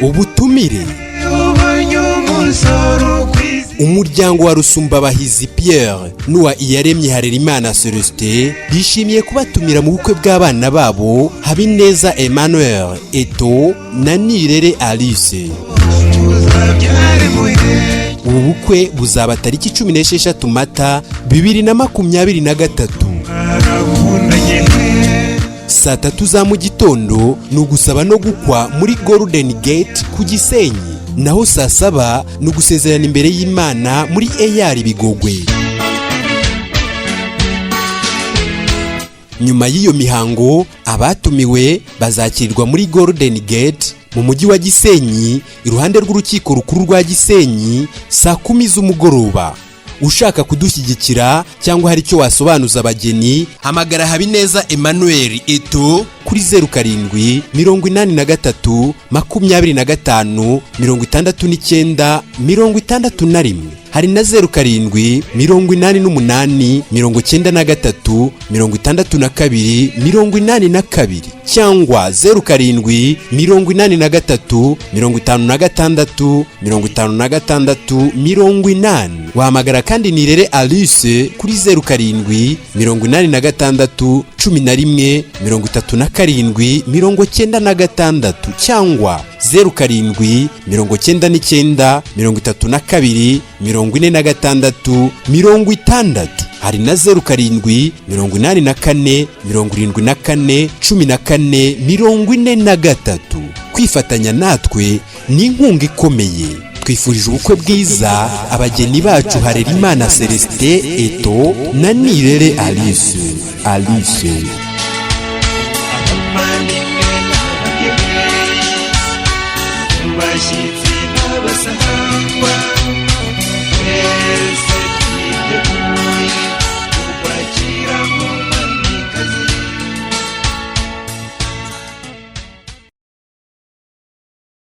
ubutumire. Umuryango wa Rusumbabahizi Pierre n'uwa Iyaremye Harerimana Celestin bishimiye kubatumira mu bukwe bw'abana babo Habineza Emmanuel Eto na Nirere Alice. Ubu bukwe buzaba tariki 16 Mata 2023. Saa 3 za mu gitondo ni ugusaba no gukwa muri Golden Gate ku Gisenyi, naho saa 7 ni ugusezerana imbere y'Imana muri EAR Bigogwe. Nyuma y'iyo mihango abatumiwe bazakirirwa muri Golden Gate mu mujyi wa Gisenyi iruhande rw'urukiko rukuru rwa Gisenyi saa 10 z'umugoroba. Ushaka kudushyigikira cyangwa hari icyo wasobanuza abageni, hamagara Habineza Emmanuel Eto kuri 07 83 25 69 61. Hari na 07 88 93 62 82 cyangwa 07 83 56 56 80. Wahamagara kandi Nirere Alice kuri 07 86 11 37 96 cyangwa 07 99 32 46 60. Hari na 07 84 74 14 43. Kwifatanya natwe ni inkunga ikomeye. Twifurije ubukwe bwiza abageni bacu Harerimana Celestin Eto na Nirere Alice. Bashitsi n'abasangwa